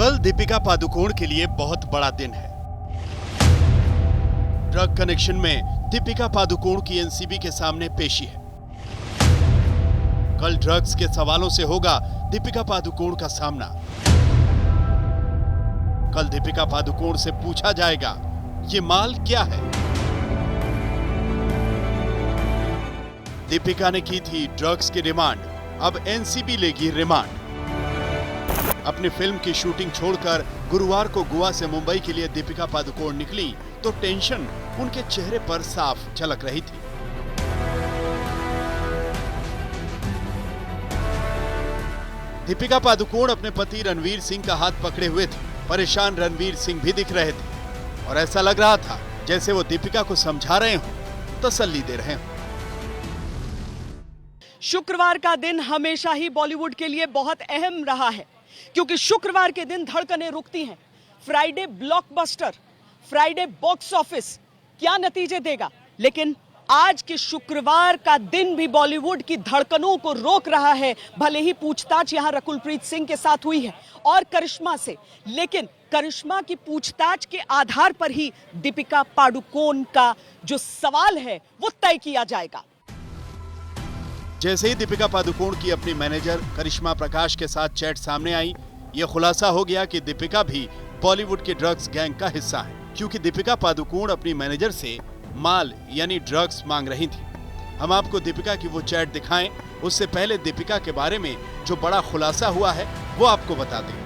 कल दीपिका पादुकोण के लिए बहुत बड़ा दिन है। ड्रग कनेक्शन में दीपिका पादुकोण की एनसीबी के सामने पेशी है। कल ड्रग्स के सवालों से होगा दीपिका पादुकोण का सामना। कल दीपिका पादुकोण से पूछा जाएगा, ये माल क्या है? दीपिका ने की थी ड्रग्स की डिमांड, अब एनसीबी लेगी रिमांड। अपनी फिल्म की शूटिंग छोड़कर गुरुवार को गोवा से मुंबई के लिए दीपिका पादुकोण निकली तो टेंशन उनके चेहरे पर साफ झलक रही थी। दीपिका पादुकोण अपने पति रणवीर सिंह का हाथ पकड़े हुए थे। परेशान रणवीर सिंह भी दिख रहे थे और ऐसा लग रहा था जैसे वो दीपिका को समझा रहे हों, तसल्ली दे रहे हों। शुक्रवार का दिन हमेशा ही बॉलीवुड के लिए बहुत अहम रहा है, क्योंकि शुक्रवार के दिन धड़कनें रुकती हैं। Friday blockbuster, Friday box office क्या नतीजे देगा, लेकिन आज के शुक्रवार का दिन भी बॉलीवुड की धड़कनों को रोक रहा है। भले ही पूछताछ यहां रकुलप्रीत सिंह के साथ हुई है और करिश्मा से, लेकिन करिश्मा की पूछताछ के आधार पर ही दीपिका पादुकोण का जो सवाल है वो तय किया जाएगा। जैसे ही दीपिका पादुकोण की अपनी मैनेजर करिश्मा प्रकाश के साथ चैट सामने आई, यह खुलासा हो गया कि दीपिका भी बॉलीवुड के ड्रग्स गैंग का हिस्सा है, क्योंकि दीपिका पादुकोण अपनी मैनेजर से माल यानी ड्रग्स मांग रही थी। हम आपको दीपिका की वो चैट दिखाएं, उससे पहले दीपिका के बारे में जो बड़ा खुलासा हुआ है वो आपको बता दें।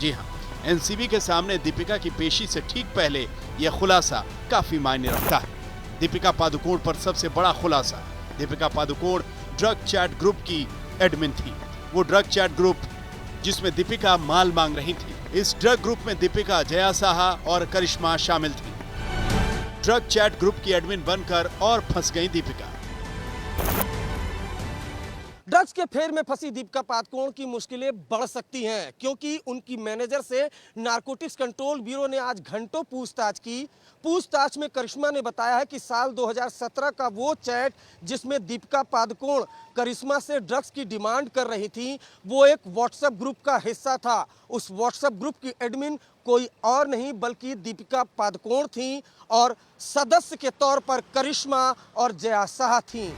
जी हाँ, एनसीबी के सामने दीपिका की पेशी से ठीक पहले यह खुलासा काफी मायने रखता है। दीपिका पादुकोण पर सबसे बड़ा खुलासा, Deepika Padukone drug chat group की एडमिन थी। वो ड्रग चैट ग्रुप जिसमें दीपिका माल मांग रही थी। इस ड्रग ग्रुप में दीपिका, जया साहा और करिश्मा शामिल थी। ड्रग चैट ग्रुप की एडमिन बनकर और फंस गई दीपिका। ड्रग्स के फेर में फंसी दीपिका पादुकोण की मुश्किलें बढ़ सकती हैं, क्योंकि उनकी मैनेजर से नारकोटिक्स कंट्रोल ब्यूरो ने आज घंटों पूछताछ की। पूछताछ में करिश्मा ने बताया है कि साल 2017 का वो चैट जिसमें दीपिका पादुकोण करिश्मा से ड्रग्स की डिमांड कर रही थी, वो एक व्हाट्सएप ग्रुप का हिस्सा था। उस व्हाट्सएप ग्रुप की एडमिन कोई और नहीं बल्कि दीपिका पादुकोण थी और सदस्य के तौर पर करिश्मा और जया साहा थीं।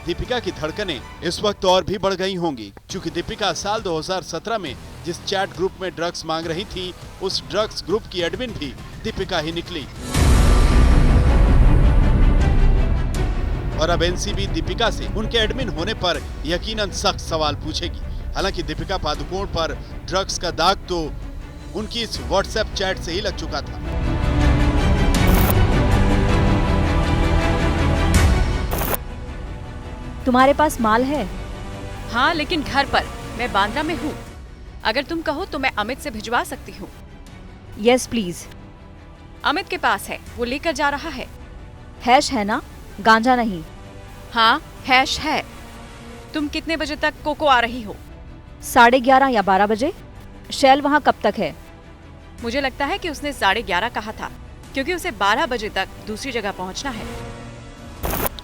दीपिका की धड़कनें इस वक्त और भी बढ़ गई होंगी, क्योंकि दीपिका साल 2017 में जिस चैट ग्रुप में ड्रग्स मांग रही थी, उस ड्रग्स ग्रुप की एडमिन भी दीपिका ही निकली। और अब एनसीबी दीपिका से उनके एडमिन होने पर यकीनन सख्त सवाल पूछेगी। हालांकि दीपिका पादुकोण पर ड्रग्स का दाग तो उनकी इस व्हाट्सएप चैट से ही लग चुका था। तुम्हारे पास माल है? हाँ, लेकिन घर पर। मैं बांद्रा में हूँ। अगर तुम कहो तो मैं अमित से भिजवा सकती हूँ। Yes please. अमित के पास है, वो लेकर जा रहा है। हैश है ना, गांजा नहीं? हाँ, हैश है। तुम कितने बजे तक कोको आ रही हो? 11:30 या 12 बजे। शैल वहाँ कब तक है? मुझे लगता है कि उसने 11:30 कहा था, क्योंकि उसे 12 बजे तक दूसरी जगह पहुँचना है।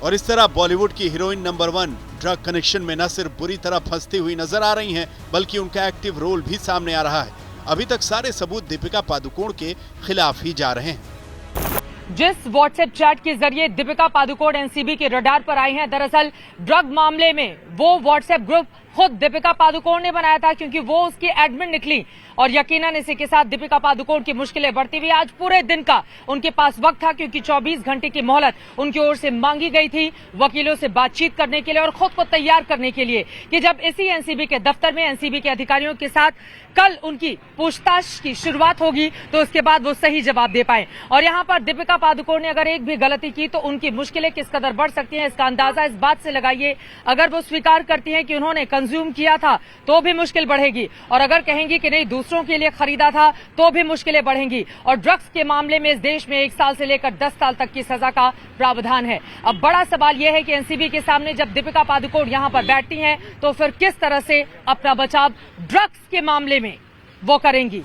और इस तरह बॉलीवुड की हीरोइन नंबर 1 ड्रग कनेक्शन में न सिर्फ बुरी तरह फंसती हुई नजर आ रही हैं, बल्कि उनका एक्टिव रोल भी सामने आ रहा है। अभी तक सारे सबूत दीपिका पादुकोण के खिलाफ ही जा रहे हैं। जिस व्हाट्सएप चैट के जरिए दीपिका पादुकोण एनसीबी के रडार पर आई हैं, दरअसल ड्रग मामले में वो व्हाट्सएप ग्रुप खुद दीपिका पादुकोण ने बनाया था, क्योंकि वो उसकी एडमिन निकली। और यकीनन इसी के साथ दीपिका पादुकोण की मुश्किलें बढ़ती हुई। आज पूरे दिन का उनके पास वक्त था, क्योंकि 24 घंटे की मोहलत उनकी ओर से मांगी गई थी वकीलों से बातचीत करने के लिए और खुद को तैयार करने के लिए कि जब इसी एनसीबी के दफ्तर में एनसीबी के अधिकारियों के साथ कल उनकी पूछताछ की शुरुआत होगी, तो उसके बाद वो सही जवाब दे पाए। और यहाँ पर दीपिका पादुकोण ने अगर एक भी गलती की तो उनकी मुश्किलें किस कदर बढ़ सकती हैं, इसका अंदाजा इस बात से लगाइए। अगर वो स्वीकार करती हैं कि उन्होंने कंज्यूम किया था तो भी मुश्किल बढ़ेगी, और अगर कहेंगी कि नहीं दूसरों के लिए खरीदा था तो भी मुश्किलें बढ़ेंगी। और ड्रग्स के मामले में इस देश में 1 साल से लेकर 10 साल तक की सजा का प्रावधान है। अब बड़ा सवाल यह है कि एनसीबी के सामने जब दीपिका पादुकोण यहां पर बैठती हैं तो फिर किस तरह से अपना बचाव ड्रग्स के मामले में वो करेंगी।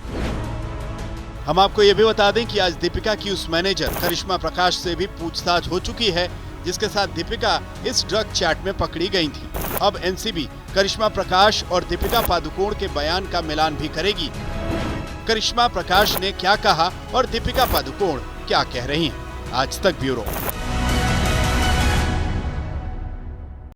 हम आपको ये भी बता दें कि आज दीपिका की उस मैनेजर करिश्मा प्रकाश से भी पूछताछ हो चुकी है, जिसके साथ दीपिका इस ड्रग चैट में पकड़ी गई थी। अब एनसीबी करिश्मा प्रकाश और दीपिका पादुकोण के बयान का मिलान भी करेगी। करिश्मा प्रकाश ने क्या कहा और दीपिका पादुकोण क्या कह रही हैं? आज तक ब्यूरो।